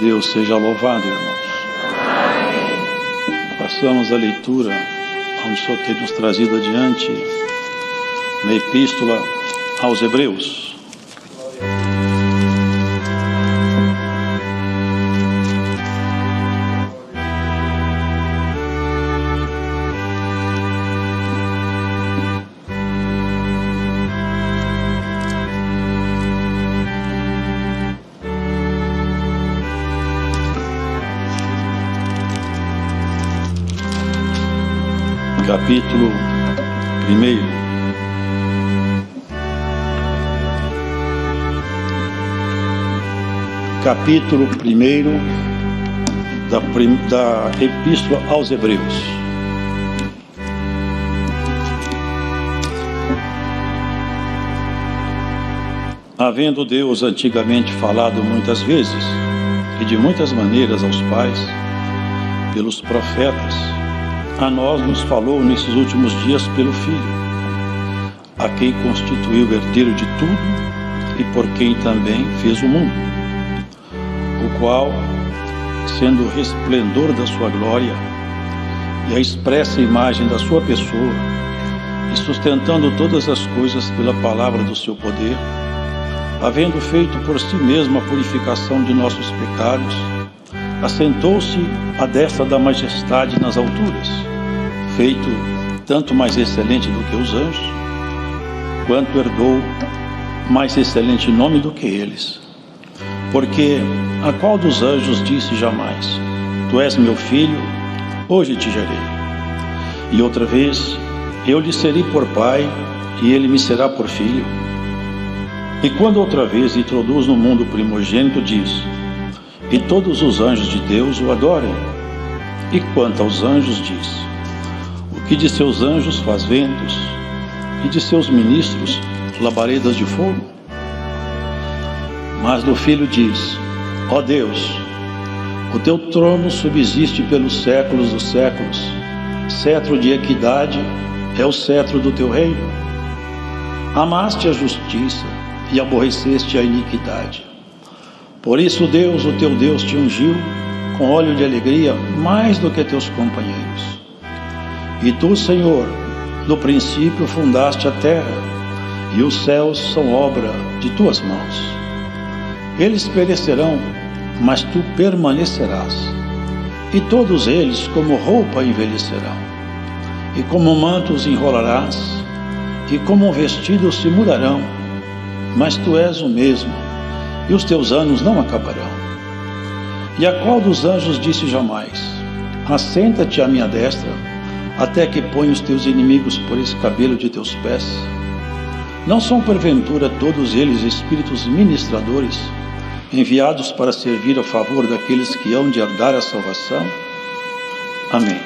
Deus seja louvado, irmãos. Passamos a leitura onde o Senhor tem nos trazido adiante na Epístola aos Hebreus. Capítulo 1. Capítulo 1 da Epístola aos Hebreus. Havendo Deus antigamente falado muitas vezes e de muitas maneiras aos pais, pelos profetas, a nós nos falou nesses últimos dias pelo Filho, a quem constituiu o herdeiro de tudo e por quem também fez o mundo, o qual, sendo o resplendor da sua glória e a expressa imagem da sua pessoa, e sustentando todas as coisas pela palavra do seu poder, havendo feito por si mesmo a purificação de nossos pecados, assentou-se à destra da majestade nas alturas, feito tanto mais excelente do que os anjos, quanto herdou mais excelente nome do que eles. Porque a qual dos anjos disse jamais: Tu és meu filho, hoje te gerei. E outra vez: Eu lhe serei por pai, e ele me será por filho. E quando outra vez introduz no mundo o primogênito, diz: E todos os anjos de Deus o adorem. E quanto aos anjos diz: O que de seus anjos faz ventos, e de seus ministros labaredas de fogo? Mas do Filho diz: Ó Deus, o teu trono subsiste pelos séculos dos séculos, cetro de equidade é o cetro do teu reino. Amaste a justiça e aborreceste a iniquidade. Por isso Deus, o teu Deus, te ungiu com óleo de alegria mais do que teus companheiros. E tu, Senhor, no princípio fundaste a terra, e os céus são obra de tuas mãos. Eles perecerão, mas tu permanecerás, e todos eles como roupa envelhecerão, e como mantos enrolarás, e como um vestido se mudarão, mas tu és o mesmo, e os teus anos não acabarão. E a qual dos anjos disse jamais: Assenta-te à minha destra, até que ponha os teus inimigos por escabelo de teus pés? Não são porventura todos eles espíritos ministradores, enviados para servir a favor daqueles que hão de herdar a salvação? Amém.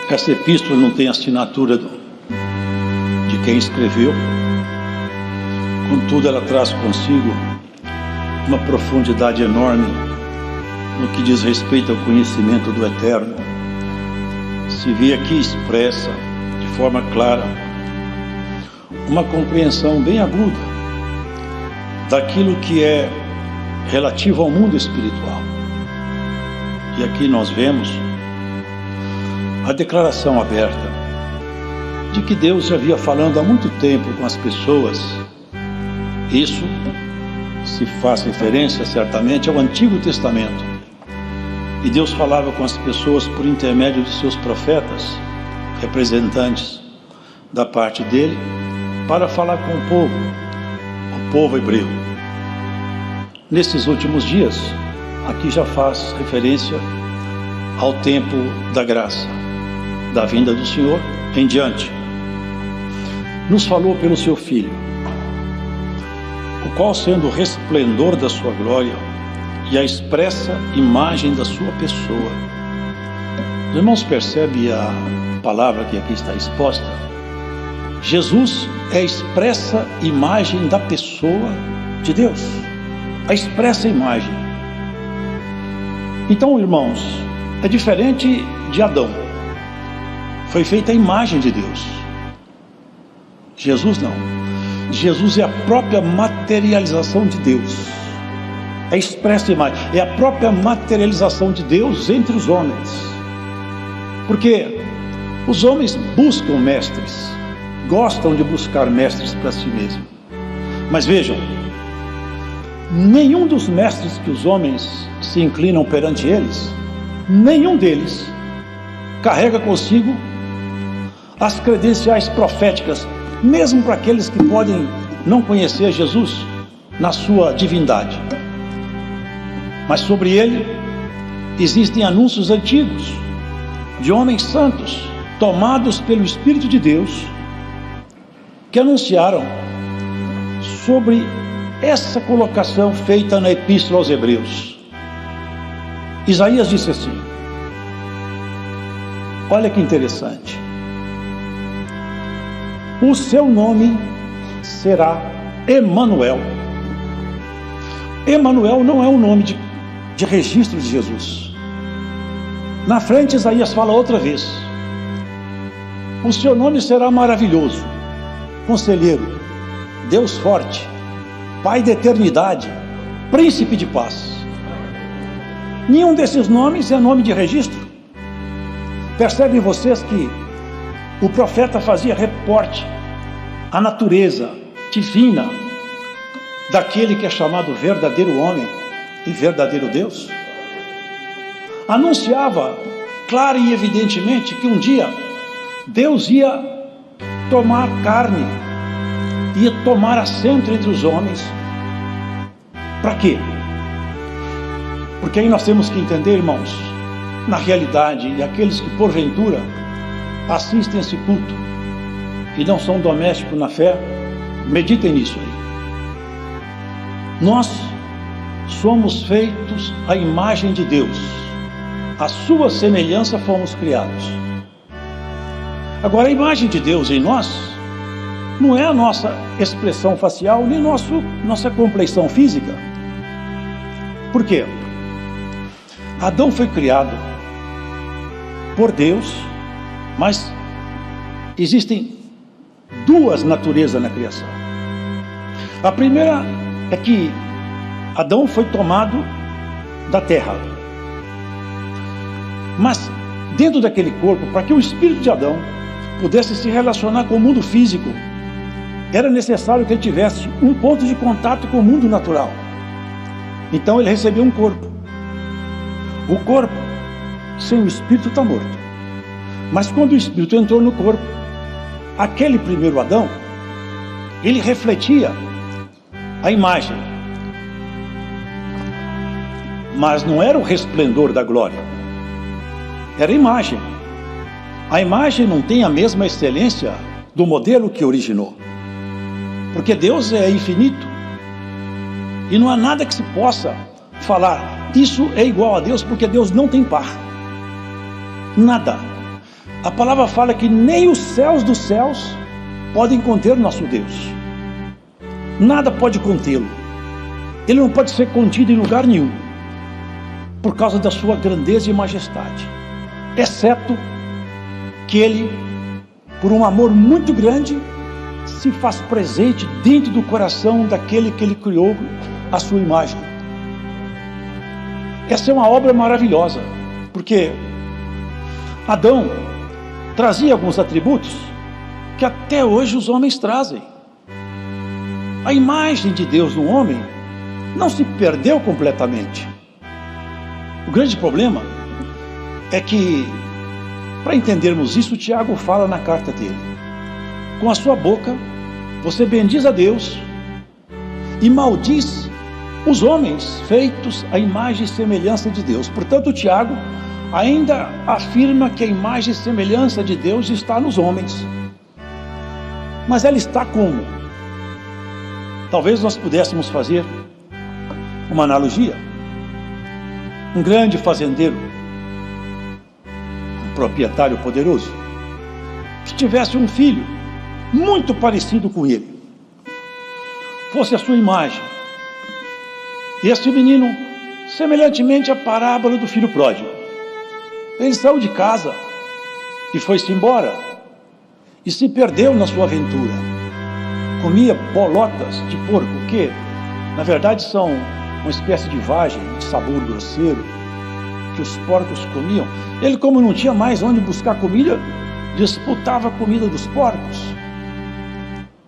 Essa epístola não tem assinatura de quem escreveu, contudo ela traz consigo uma profundidade enorme no que diz respeito ao conhecimento do Eterno. Se vê aqui expressa de forma clara uma compreensão bem aguda daquilo que é relativo ao mundo espiritual. E aqui nós vemos a declaração aberta de que Deus já havia falando há muito tempo com as pessoas. Isso se faz referência certamente ao Antigo Testamento. E Deus falava com as pessoas por intermédio de seus profetas, representantes da parte dele, para falar com o povo hebreu. Nesses últimos dias, aqui já faz referência ao tempo da graça, da vinda do Senhor em diante. Nos falou pelo seu Filho, o qual, sendo o resplendor da sua glória e a expressa imagem da sua pessoa. Os irmãos percebem a palavra que aqui está exposta? Jesus é a expressa imagem da pessoa de Deus, a expressa imagem. Então, irmãos, é diferente de Adão. Foi feita a imagem de Deus. Jesus não. Jesus é a própria materialização de Deus. É expressa imagem, é a própria materialização de Deus entre os homens. Porque os homens buscam mestres, gostam de buscar mestres para si mesmos. Mas vejam, nenhum dos mestres que os homens se inclinam perante eles, nenhum deles carrega consigo as credenciais proféticas, mesmo para aqueles que podem não conhecer Jesus na sua divindade. Mas sobre ele existem anúncios antigos de homens santos, tomados pelo Espírito de Deus, que anunciaram sobre essa colocação feita na Epístola aos Hebreus. Isaías disse assim, olha que interessante, o seu nome será Emanuel. Emanuel não é um nome de registro de Jesus. Na frente Isaías fala outra vez, o seu nome será maravilhoso, conselheiro, Deus forte, Pai da eternidade, príncipe de paz. Nenhum desses nomes é nome de registro. Percebem vocês que o profeta fazia reporte à natureza divina daquele que é chamado verdadeiro homem e verdadeiro Deus? Anunciava clara e evidentemente que um dia Deus ia tomar carne, ia tomar assento entre os homens. Para quê? Porque aí nós temos que entender, irmãos, na realidade, e aqueles que porventura assistem esse culto e não são domésticos na fé, meditem nisso aí. Nós somos feitos à imagem de Deus, à sua semelhança fomos criados. Agora, a imagem de Deus em nós não é a nossa expressão facial, nem nossa compleição física. Por quê? Adão foi criado por Deus, mas existem duas naturezas na criação. A primeira é que Adão foi tomado da terra, mas dentro daquele corpo, para que o espírito de Adão pudesse se relacionar com o mundo físico, era necessário que ele tivesse um ponto de contato com o mundo natural. Então ele recebeu um corpo. O corpo sem o espírito está morto. Mas quando o espírito entrou no corpo, aquele primeiro Adão, ele refletia a imagem, mas não era o resplendor da glória, era a imagem. A imagem não tem a mesma excelência do modelo que originou, porque Deus é infinito e não há nada que se possa falar isso é igual a Deus, porque Deus não tem par, nada. A palavra fala que nem os céus dos céus podem conter nosso Deus, nada pode contê-lo, ele não pode ser contido em lugar nenhum, por causa da sua grandeza e majestade, exceto que ele, por um amor muito grande, se faz presente dentro do coração daquele que ele criou a sua imagem. Essa é uma obra maravilhosa, porque Adão trazia alguns atributos que até hoje os homens trazem. A imagem de Deus no homem não se perdeu completamente. O grande problema é que, para entendermos isso, Tiago fala na carta dele: com a sua boca você bendiz a Deus e maldiz os homens feitos à imagem e semelhança de Deus. Portanto, Tiago ainda afirma que a imagem e semelhança de Deus está nos homens. Mas ela está como? Talvez nós pudéssemos fazer uma analogia. Um grande fazendeiro, um proprietário poderoso, que tivesse um filho muito parecido com ele, fosse a sua imagem, e esse menino, semelhantemente à parábola do filho pródigo, ele saiu de casa e foi-se embora e se perdeu na sua aventura, comia bolotas de porco, que na verdade são uma espécie de vagem de sabor grosseiro que os porcos comiam. Ele, como não tinha mais onde buscar comida, disputava a comida dos porcos.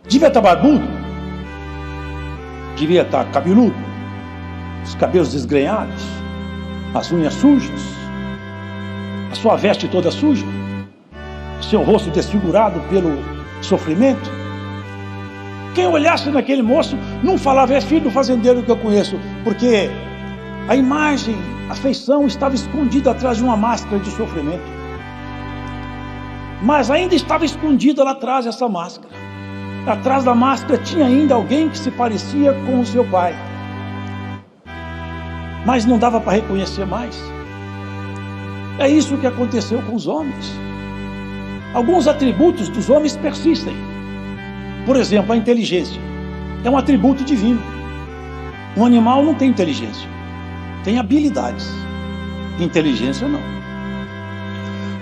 Devia estar barbudo, devia estar cabeludo, os cabelos desgrenhados, as unhas sujas, a sua veste toda suja, o seu rosto desfigurado pelo sofrimento. Quem olhasse naquele moço não falava: é filho do fazendeiro que eu conheço, porque a imagem, a feição estava escondida atrás de uma máscara de sofrimento. Mas ainda estava escondida lá atrás essa máscara. Atrás da máscara tinha ainda alguém que se parecia com o seu pai, mas não dava para reconhecer mais. É isso que aconteceu com os homens. Alguns atributos dos homens persistem. Por exemplo, a inteligência é um atributo divino. Um animal não tem inteligência, tem habilidades. Inteligência não.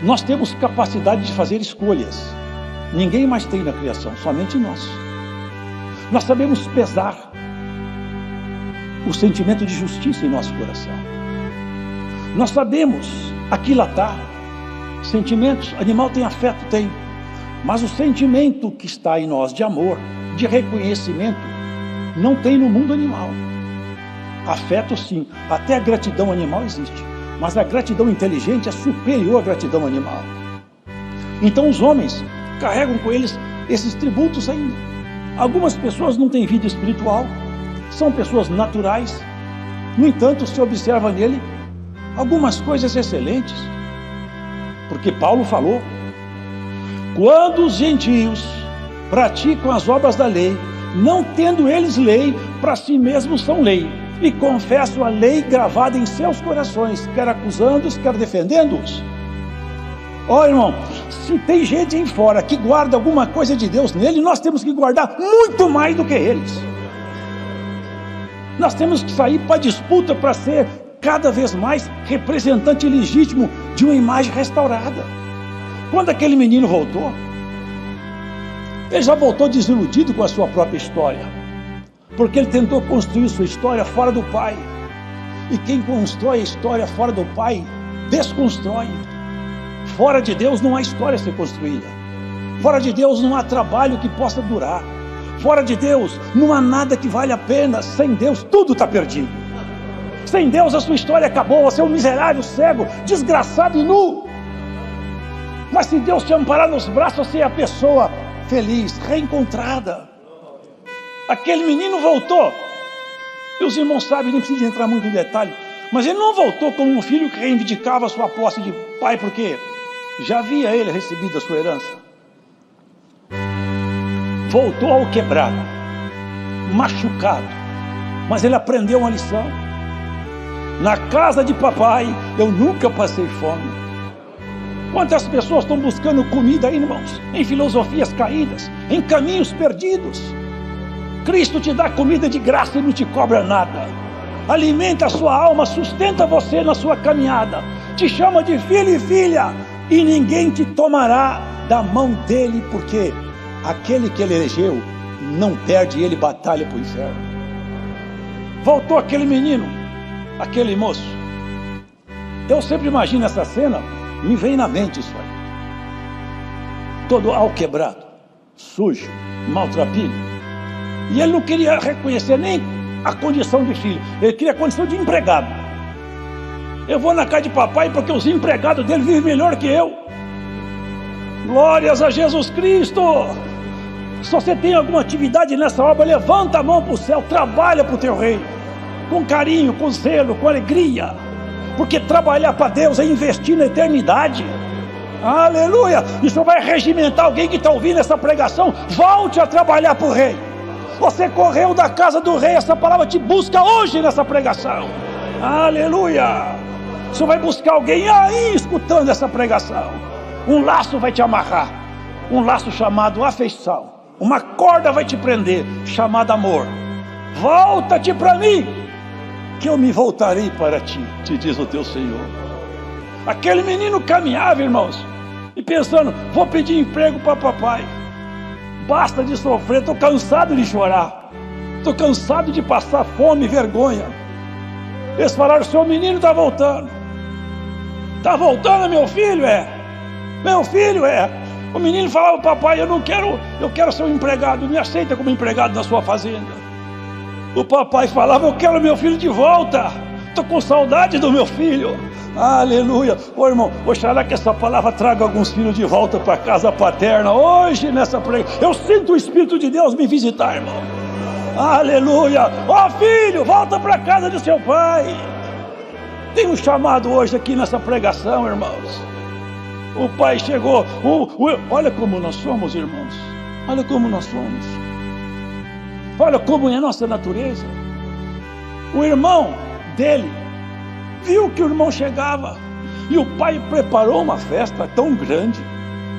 Nós temos capacidade de fazer escolhas. Ninguém mais tem na criação, somente nós. Nós sabemos pesar o sentimento de justiça em nosso coração. Nós sabemos aquilatar sentimentos. Animal tem afeto, tem. Mas o sentimento que está em nós de amor, de reconhecimento, não tem no mundo animal. Afeto sim, até a gratidão animal existe, mas a gratidão inteligente é superior à gratidão animal. Então os homens carregam com eles esses tributos ainda. Algumas pessoas não têm vida espiritual, são pessoas naturais. No entanto, se observa nele algumas coisas excelentes, porque Paulo falou: quando os gentios praticam as obras da lei, não tendo eles lei, para si mesmos são lei, e confessam a lei gravada em seus corações, quer acusando-os, quer defendendo-os. Ó, irmão, se tem gente aí fora que guarda alguma coisa de Deus nele, nós temos que guardar muito mais do que eles. Nós temos que sair para a disputa para ser cada vez mais representante legítimo de uma imagem restaurada. Quando aquele menino voltou, ele já voltou desiludido com a sua própria história, porque ele tentou construir sua história fora do pai. E quem constrói a história fora do pai, desconstrói. Fora de Deus não há história a ser construída. Fora de Deus não há trabalho que possa durar. Fora de Deus não há nada que vale a pena. Sem Deus tudo está perdido. Sem Deus a sua história acabou. Você é um miserável, cego, desgraçado e nu. Mas se Deus te amparar nos braços, você é a pessoa feliz, reencontrada. Aquele menino voltou. E os irmãos sabem, nem precisa entrar muito em detalhe, mas ele não voltou como um filho que reivindicava a sua posse de pai, porque já havia ele recebido a sua herança. Voltou ao quebrado, machucado, mas ele aprendeu uma lição. Na casa de papai eu nunca passei fome. Quantas pessoas estão buscando comida aí, irmãos? Em filosofias caídas, em caminhos perdidos. Cristo te dá comida de graça e não te cobra nada. Alimenta a sua alma, sustenta você na sua caminhada. Te chama de filho e filha, e ninguém te tomará da mão dele, porque aquele que ele elegeu não perde, ele batalha para o inferno. Voltou aquele menino, aquele moço. Eu sempre imagino essa cena, me vem na mente isso aí. Todo alquebrado, sujo, maltrapilho. E ele não queria reconhecer nem a condição de filho, ele queria a condição de empregado. Eu vou na casa de papai porque os empregados dele vivem melhor que eu. Glórias a Jesus Cristo. Se você tem alguma atividade nessa obra, levanta a mão para o céu, trabalha para o teu reino, com carinho, com zelo, com alegria, porque trabalhar para Deus é investir na eternidade. Aleluia. Isso vai regimentar alguém que está ouvindo essa pregação. Volte a trabalhar para o rei. Você correu da casa do rei, essa palavra te busca hoje nessa pregação. Aleluia. Você vai buscar alguém aí escutando essa pregação. Um laço vai te amarrar, um laço chamado afeição. Uma corda vai te prender, chamada amor. Volta-te para mim, que eu me voltarei para ti, te diz o teu Senhor. Aquele menino caminhava, irmãos, e pensando: vou pedir emprego para papai. Basta de sofrer, estou cansado de chorar. Estou cansado de passar fome e vergonha. Eles falaram, seu menino está voltando. Está voltando, meu filho? Meu filho é. O menino falava, papai, eu quero ser um empregado, me aceita como empregado na sua fazenda. O papai falava, eu quero meu filho de volta. Estou com saudade do meu filho. Aleluia. Ô irmão, oxalá que essa palavra traga alguns filhos de volta para a casa paterna. Hoje nessa pregação, eu sinto o Espírito de Deus me visitar, irmão. Aleluia. Ó filho, volta para a casa do seu pai. Tem um chamado hoje aqui nessa pregação, irmãos. O pai chegou. Olha como nós somos, irmãos. Olha como nós somos. Olha como é a nossa natureza. O irmão dele viu que o irmão chegava e o pai preparou uma festa tão grande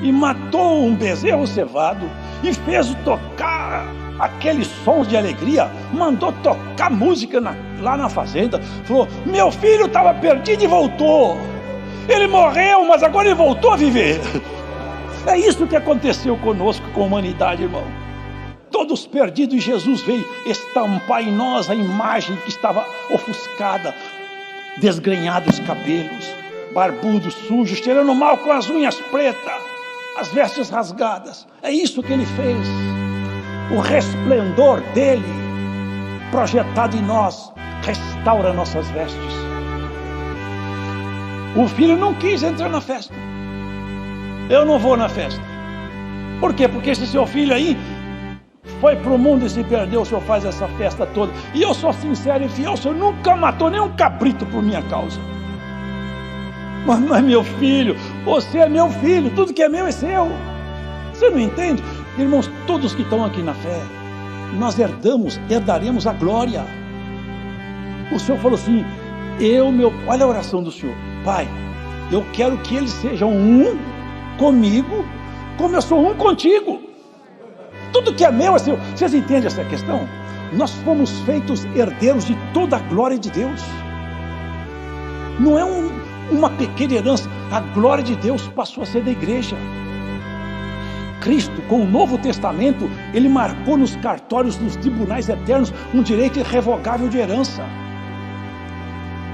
e matou um bezerro cevado e fez tocar aqueles sons de alegria, mandou tocar música lá na fazenda. Falou, meu filho estava perdido e voltou. Ele morreu, mas agora ele voltou a viver. É isso que aconteceu conosco, com a humanidade, irmão. Todos perdidos, e Jesus veio estampar em nós a imagem que estava ofuscada, desgrenhados cabelos, barbudo, sujo, cheirando mal, com as unhas pretas, as vestes rasgadas. É isso que ele fez. O resplendor dele, projetado em nós, restaura nossas vestes. O filho não quis entrar na festa. Eu não vou na festa. Por quê? Porque esse seu filho aí foi para o mundo e se perdeu. O senhor faz essa festa toda. E eu sou sincero e fiel, o senhor nunca matou nem um cabrito por minha causa. Mas meu filho, você é meu filho, tudo que é meu é seu. Você não entende? Irmãos, todos que estão aqui na fé, nós herdaremos a glória. O Senhor falou assim, olha a oração do Senhor. Pai, eu quero que eles sejam um comigo, como eu sou um contigo. Tudo que é meu é seu. Vocês entendem essa questão? Nós fomos feitos herdeiros de toda a glória de Deus. Não é uma pequena herança. A glória de Deus passou a ser da igreja. Cristo, com o Novo Testamento, ele marcou nos cartórios dos tribunais eternos um direito irrevogável de herança.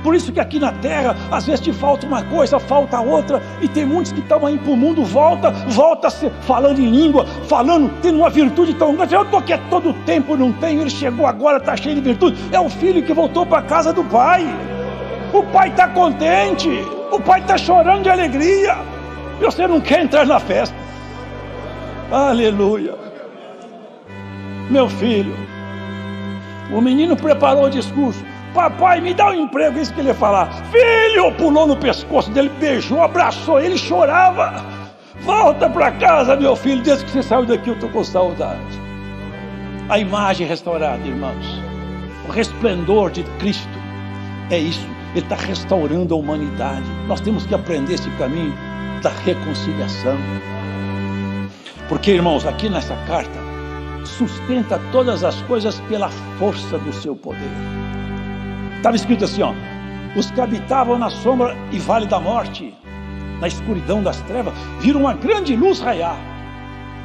Por isso que aqui na terra, às vezes te falta uma coisa, falta outra, e tem muitos que estão aí para o mundo, volta falando em língua, tendo uma virtude tão grande. Eu estou aqui todo o tempo, não tenho, ele chegou agora, está cheio de virtude. É o filho que voltou para a casa do pai. O pai está contente, o pai está chorando de alegria, e você não quer entrar na festa. Aleluia. Meu filho, o menino preparou o discurso. Papai, me dá um emprego, isso que ele ia falar. Filho, pulou no pescoço dele, beijou, abraçou ele, chorava. Volta para casa, meu filho, desde que você saiu daqui eu estou com saudade. A imagem restaurada, irmãos. O resplendor de Cristo é isso. Ele está restaurando a humanidade. Nós temos que aprender esse caminho da reconciliação. Porque, irmãos, aqui nessa carta, sustenta todas as coisas pela força do seu poder. Estava escrito assim, ó, os que habitavam na sombra e vale da morte, na escuridão das trevas, viram uma grande luz raiar.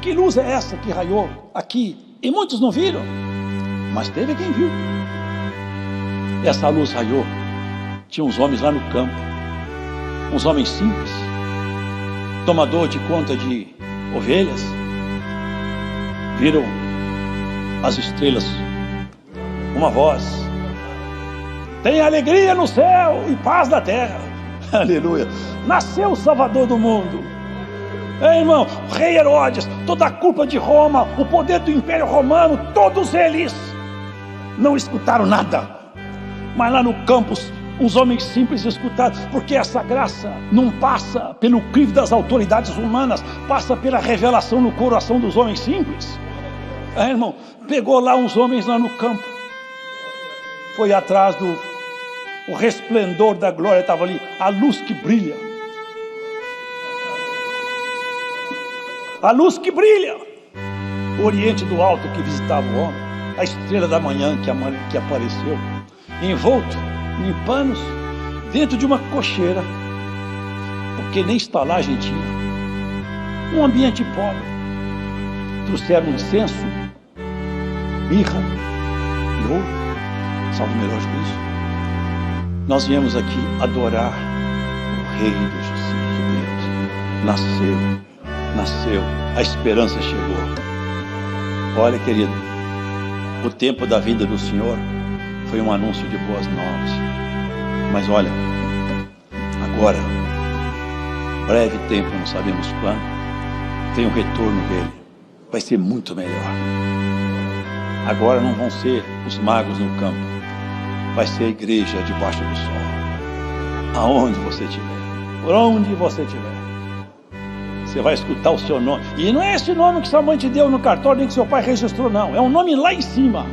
Que luz é essa que raiou aqui? E muitos não viram, mas teve quem viu. Essa luz raiou. Tinha uns homens lá no campo, uns homens simples, tomador de conta de ovelhas, viram as estrelas, uma voz: tem alegria no céu e paz na terra. Aleluia. Nasceu o Salvador do mundo. Irmão, o rei Herodes, toda a culpa de Roma, o poder do Império Romano, todos eles não escutaram nada. Mas lá no campus, os homens simples escutaram, porque essa graça não passa pelo crivo das autoridades humanas, passa pela revelação no coração dos homens simples. Irmão, pegou lá uns homens lá no campo, foi atrás o resplendor da glória estava ali, a luz que brilha. A luz que brilha. O oriente do alto que visitava o homem, a estrela da manhã que apareceu, envolto em panos, dentro de uma cocheira, porque nem estalagem tinha. Um ambiente pobre. trouxeram incenso, mirra e ouro, salvo melhor juízo. Nós viemos aqui adorar o Rei dos judeus. Nasceu, a esperança chegou. Olha, querido, o tempo da vida do Senhor foi um anúncio de boas novas. Mas olha, agora, breve tempo, não sabemos quando, tem o retorno dele. Vai ser muito melhor. Agora não vão ser os magos no campo, vai ser a igreja debaixo do sol. Aonde você estiver, por onde você estiver, você vai escutar o seu nome. E não é esse nome que sua mãe te deu no cartório, nem que seu pai registrou, não. É um nome lá em cima.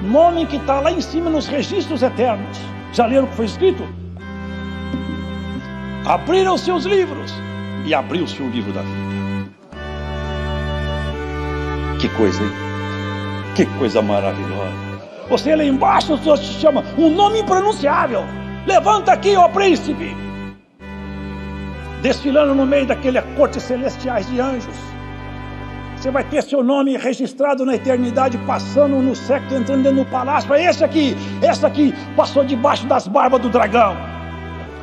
Nome que está lá em cima nos registros eternos. Já leram o que foi escrito? Abriram seus livros e abriu-se o livro da vida. Que coisa, hein? Que coisa maravilhosa. Você lá embaixo, o Senhor te chama um nome impronunciável. Levanta aqui, ó príncipe. Desfilando no meio daquelas cortes celestiais de anjos. Você vai ter seu nome registrado na eternidade, passando no século, entrando dentro do palácio. Esse aqui passou debaixo das barbas do dragão.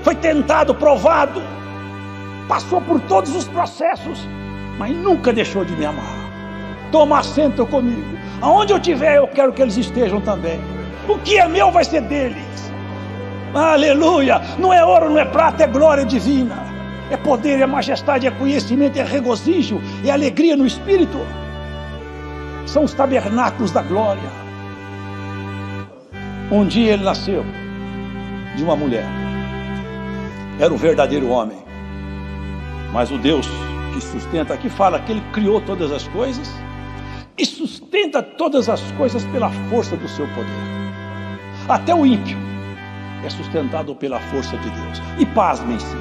Foi tentado, provado. Passou por todos os processos, mas nunca deixou de me amar. Toma assento comigo. Aonde eu estiver, eu quero que eles estejam também. O que é meu vai ser deles. Aleluia. Não é ouro, não é prata, é glória divina. É poder, é majestade, é conhecimento, é regozijo, é alegria no Espírito. São os tabernáculos da glória. Um dia ele nasceu de uma mulher. Era o verdadeiro homem. Mas o Deus que sustenta, aqui fala que ele criou todas as coisas e sustenta todas as coisas pela força do seu poder. Até o ímpio é sustentado pela força de Deus. E pasmem-se,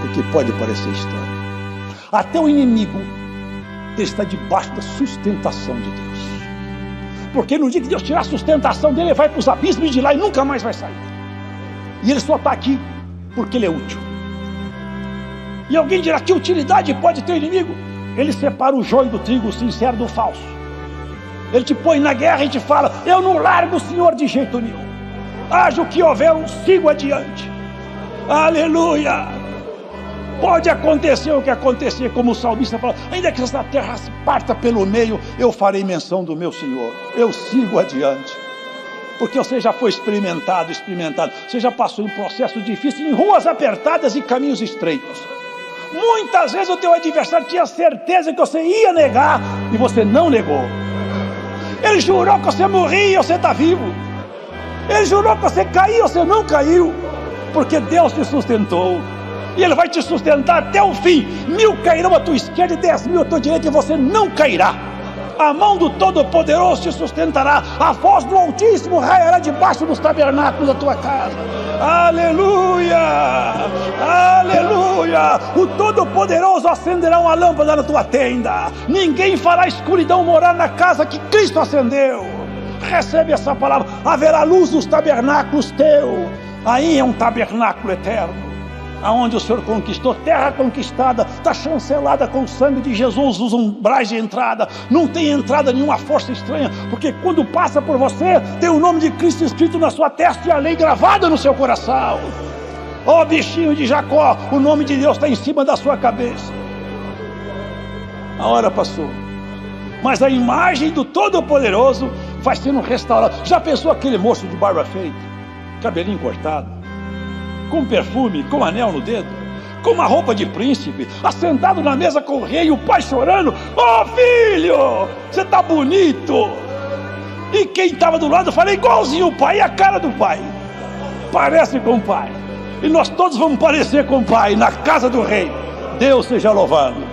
porque pode parecer estranho, até o inimigo está debaixo da sustentação de Deus. Porque no dia que Deus tirar a sustentação dele, ele vai para os abismos de lá e nunca mais vai sair. E ele só está aqui porque ele é útil. E alguém dirá: que utilidade pode ter o inimigo? Ele separa o joio do trigo, o sincero do falso. Ele te põe na guerra e te fala: eu não largo o Senhor de jeito nenhum. Haja o que houver, eu sigo adiante. Aleluia. Pode acontecer o que acontecer, como o salmista fala: ainda que essa terra se parta pelo meio, eu farei menção do meu Senhor. Eu sigo adiante. Porque você já foi experimentado. Você já passou em processo difícil, em ruas apertadas e caminhos estreitos. Muitas vezes o teu adversário tinha certeza que você ia negar e você não negou. Ele jurou que você morria e você está vivo. Ele jurou que você caía e você não caiu. Porque Deus te sustentou. E Ele vai te sustentar até o fim. 1000 cairão à tua esquerda e 10.000 à tua direita, e você não cairá. A mão do Todo-Poderoso te sustentará. A voz do Altíssimo raiará debaixo dos tabernáculos da tua casa. Aleluia! Aleluia! O Todo-Poderoso acenderá uma lâmpada na tua tenda. Ninguém fará escuridão morar na casa que Cristo acendeu. Recebe essa palavra. Haverá luz nos tabernáculos teu. Aí é um tabernáculo eterno, aonde o Senhor conquistou, terra conquistada, está chancelada com o sangue de Jesus, os umbrais de entrada, não tem entrada nenhuma força estranha, porque quando passa por você, tem o nome de Cristo escrito na sua testa e a lei gravada no seu coração. Ó bichinho de Jacó, o nome de Deus está em cima da sua cabeça. A hora passou, mas a imagem do Todo-Poderoso vai sendo restaurada. Já pensou aquele moço de barba feita, cabelinho cortado, com perfume, com anel no dedo, com uma roupa de príncipe, assentado na mesa com o rei e o pai chorando: ó filho, você tá bonito. E quem estava do lado falou: igualzinho o pai, e a cara do pai parece com o pai. E nós todos vamos parecer com o pai na casa do rei. Deus seja louvado.